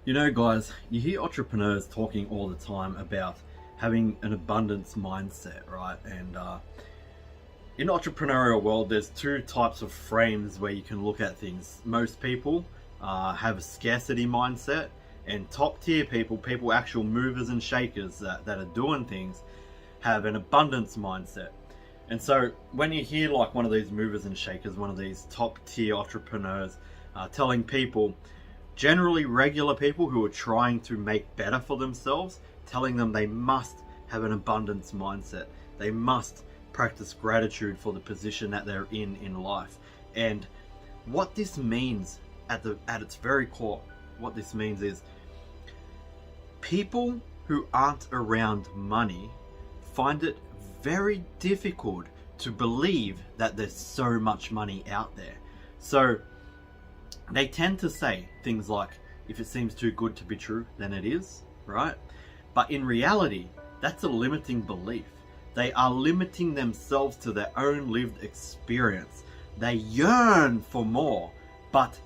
You know, guys, you hear entrepreneurs talking all the time about having an abundance mindset, right? And in the entrepreneurial world, there's two types of frames where you can look at things. Most people have a scarcity mindset, and top tier people actual movers and shakers that are doing things, have an abundance mindset. And so when you hear like one of these movers and shakers, one of these top tier entrepreneurs telling people, generally regular people who are trying to make better for themselves, telling them they must have an abundance mindset. They must practice gratitude for the position that they're in life. And what this means at its very core, what this means is people who aren't around money find it very difficult to believe that there's so much money out there. So they tend to say things like, if it seems too good to be true, then it is, right? But in reality, that's a limiting belief. They are limiting themselves to their own lived experience. They yearn for more, but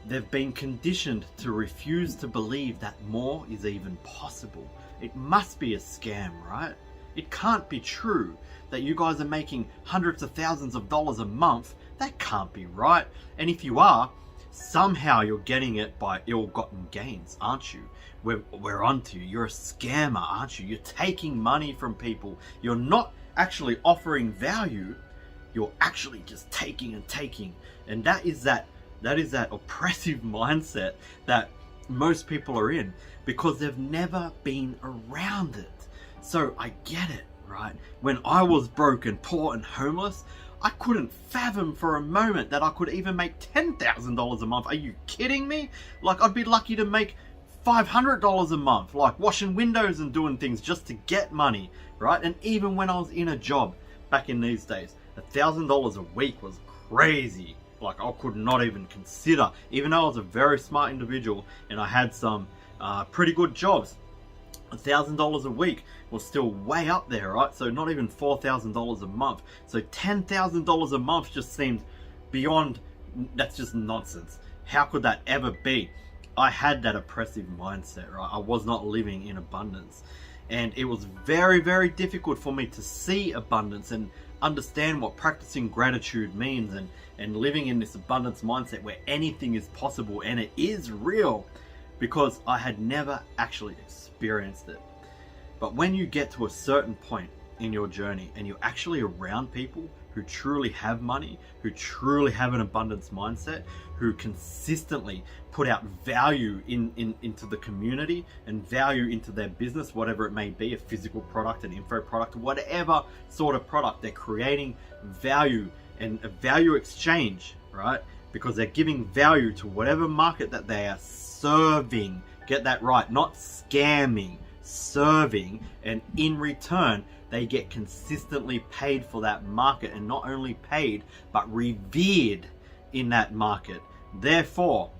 they've been conditioned to refuse to believe that more is even possible. It must be a scam, right? It can't be true that you guys are making hundreds of thousands of dollars a month. That can't be right. And if you are, somehow you're getting it by ill-gotten gains, aren't you? We're onto you. You're a scammer, aren't you? You're taking money from people. You're not actually offering value. You're actually just taking and taking. And that is that oppressive mindset that most people are in because they've never been around it. So I get it, right? When I was broke and poor and homeless, I couldn't fathom for a moment that I could even make $10,000 a month. Are you kidding me? Like, I'd be lucky to make $500 a month, like washing windows and doing things just to get money, right? And even when I was in a job back in these days, $1,000 a week was crazy. Like, I could not even consider, even though I was a very smart individual and I had some pretty good jobs. $1,000 a week was still way up there, right? So not even $4,000 a month. So $10,000 a month just seemed beyond, that's just nonsense. How could that ever be? I had that oppressive mindset, right? I was not living in abundance. And it was very, very difficult for me to see abundance and understand what practicing gratitude means and living in this abundance mindset where anything is possible and it is real, because I had never actually experienced it. But when you get to a certain point in your journey and you're actually around people who truly have money, who truly have an abundance mindset, who consistently put out value into the community and value into their business, whatever it may be, a physical product, an info product, whatever sort of product, they're creating value and a value exchange, right? Because they're giving value to whatever market that they are serving. Get that right, not scamming, serving, and in return they get consistently paid for that market, and not only paid but revered in that market. Therefore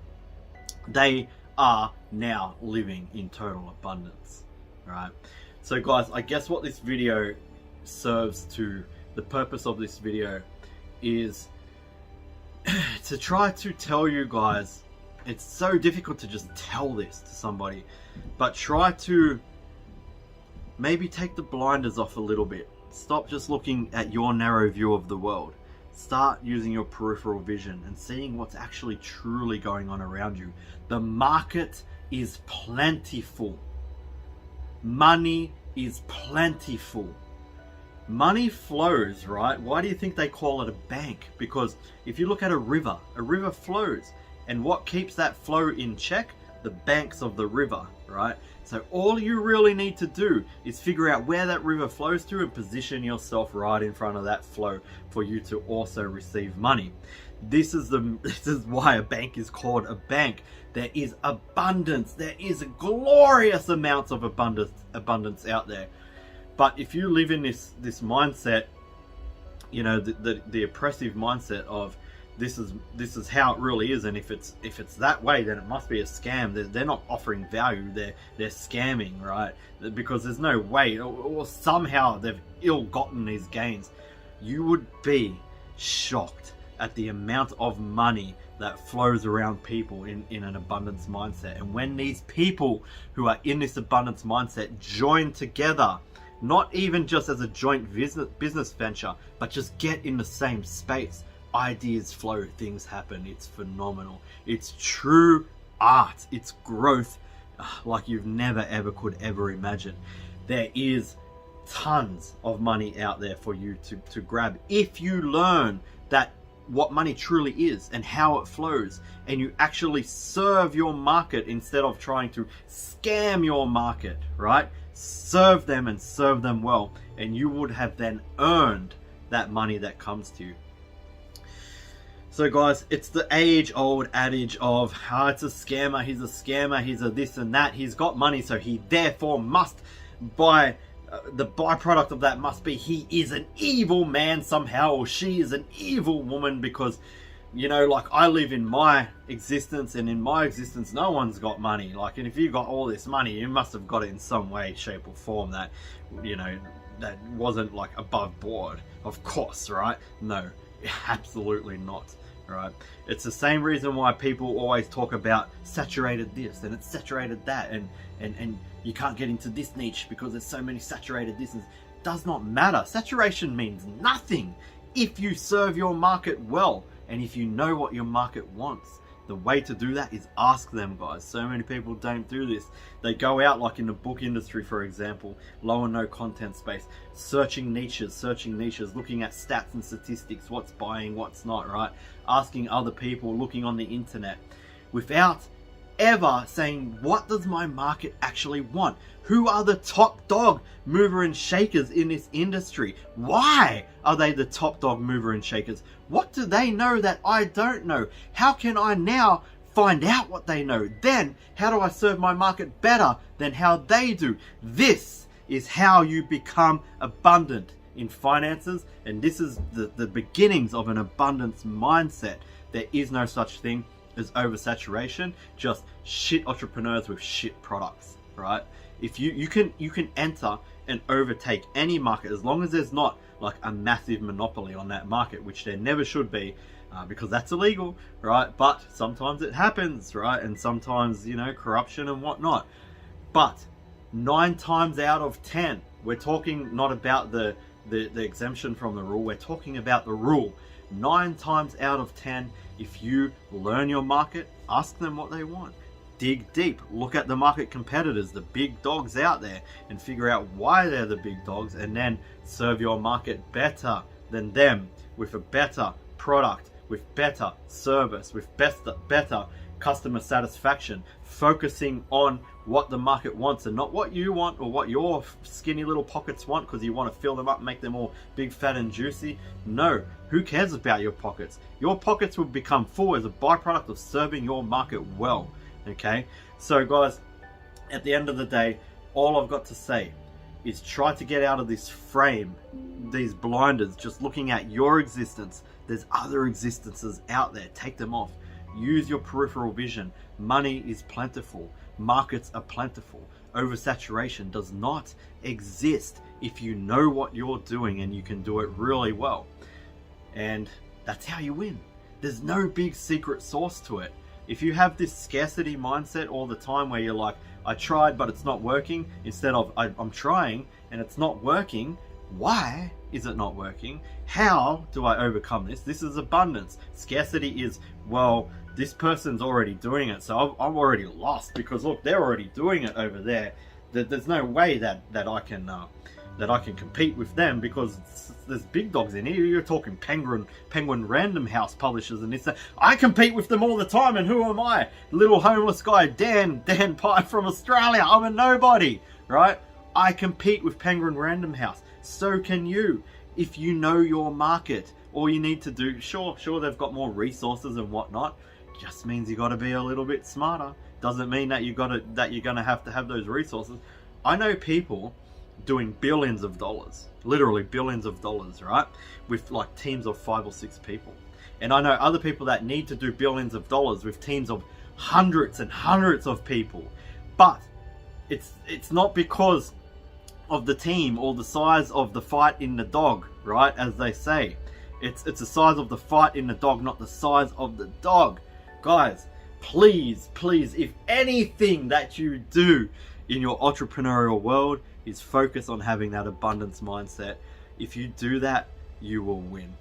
they are now living in total abundance, right? So guys, I guess what this video serves to, the purpose of this video is to try to tell you guys, it's so difficult to just tell this to somebody, but try to maybe take the blinders off a little bit. Stop just looking at your narrow view of the world. Start using your peripheral vision and seeing what's actually truly going on around you. The market is plentiful. Money is plentiful. Money flows, right? Why do you think they call it a bank? Because if you look at a river flows. And what keeps that flow in check? The banks of the river, right? So all you really need to do is figure out where that river flows to and position yourself right in front of that flow for you to also receive money. This is why a bank is called a bank. There is abundance. There is glorious amounts of abundance out there. But if you live in this mindset, you know, the oppressive mindset of this is how it really is, and if it's that way, then it must be a scam. They're not offering value. They're scamming, right? Because there's no way, or somehow they've ill-gotten these gains. You would be shocked at the amount of money that flows around people in an abundance mindset. And when these people who are in this abundance mindset join together, not even just as a joint business venture, but just get in the same space, ideas flow, things happen. It's phenomenal. It's true art. It's growth like you've never ever could ever imagine. There is tons of money out there for you to grab if you learn that what money truly is and how it flows, and you actually serve your market instead of trying to scam your market, right? Serve them and serve them well, and you would have then earned that money that comes to you. So guys, it's the age-old adage of, it's a scammer, he's a this and that, he's got money, so he therefore must buy, the byproduct of that must be he is an evil man somehow, or she is an evil woman, because, you know, like, I live in my existence, and in my existence no one's got money. Like, and if you got all this money, you must have got it in some way, shape or form that, you know, that wasn't like above board. Of course, right? No, absolutely not. Right? It's the same reason why people always talk about saturated this and it's saturated that, and you can't get into this niche because there's so many saturated this. Does not matter. Saturation means nothing if you serve your market well, and if you know what your market wants. The way to do that is ask them, guys. So many people don't do this. They go out, like in the book industry, for example, low and no content space, searching niches, looking at stats and statistics, what's buying, what's not, right? Asking other people, looking on the internet, without ever saying, what does my market actually want? Who are the top dog mover and shakers in this industry? Why are they the top dog mover and shakers? What do they know that I don't know? How can I now find out what they know? Then how do I serve my market better than how they do? This is how you become abundant in finances, and this is the beginnings of an abundance mindset. There is no such thing as oversaturation, just shit entrepreneurs with shit products, right? If you can enter and overtake any market, as long as there's not like a massive monopoly on that market, which there never should be, because that's illegal, right? But sometimes it happens, right? And sometimes, you know, corruption and whatnot. But 9 times out of 10, we're talking not about the exemption from the rule, we're talking about the rule. 9 times out of 10, if you learn your market, ask them what they want. Dig deep, look at the market competitors, the big dogs out there, and figure out why they're the big dogs, and then serve your market better than them, with a better product, with better service, with better customer satisfaction, focusing on what the market wants and not what you want or what your skinny little pockets want because you want to fill them up, make them all big, fat and juicy. No, who cares about your pockets? Your pockets will become full as a byproduct of serving your market well. Okay, so guys, at the end of the day, all I've got to say is try to get out of this frame, these blinders, just looking at your existence. There's other existences out there. Take them off. Use your peripheral vision. Money is plentiful. Markets are plentiful. Oversaturation does not exist if you know what you're doing, and you can do it really well. And that's how you win. There's no big secret sauce to it. If you have this scarcity mindset all the time where you're like, I tried but it's not working, instead of I'm trying and it's not working, why is it not working? How do I overcome this? This is abundance. Scarcity is, well, this person's already doing it, so I'm already lost because look, they're already doing it over there. There's no way that I can compete with them because there's big dogs in here. You're talking Penguin Random House publishers and this. I compete with them all the time, and who am I? Little homeless guy Dan Pye from Australia. I'm a nobody, right? I compete with Penguin Random House. So can you. If you know your market, all you need to do, sure they've got more resources and whatnot, just means you got to be a little bit smarter. Doesn't mean that you're gonna have to have those resources. I know people doing billions of dollars, literally billions of dollars, right? With like teams of 5 or 6 people. And I know other people that need to do billions of dollars with teams of hundreds and hundreds of people. But it's not because of the team or the size of the fight in the dog, right? As they say, it's the size of the fight in the dog, not the size of the dog, guys, please, if anything that you do in your entrepreneurial world is focus on having that abundance mindset, if you do that, you will win.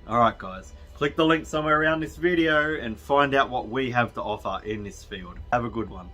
Alright guys, click the link somewhere around this video and find out what we have to offer in this field. Have a good one.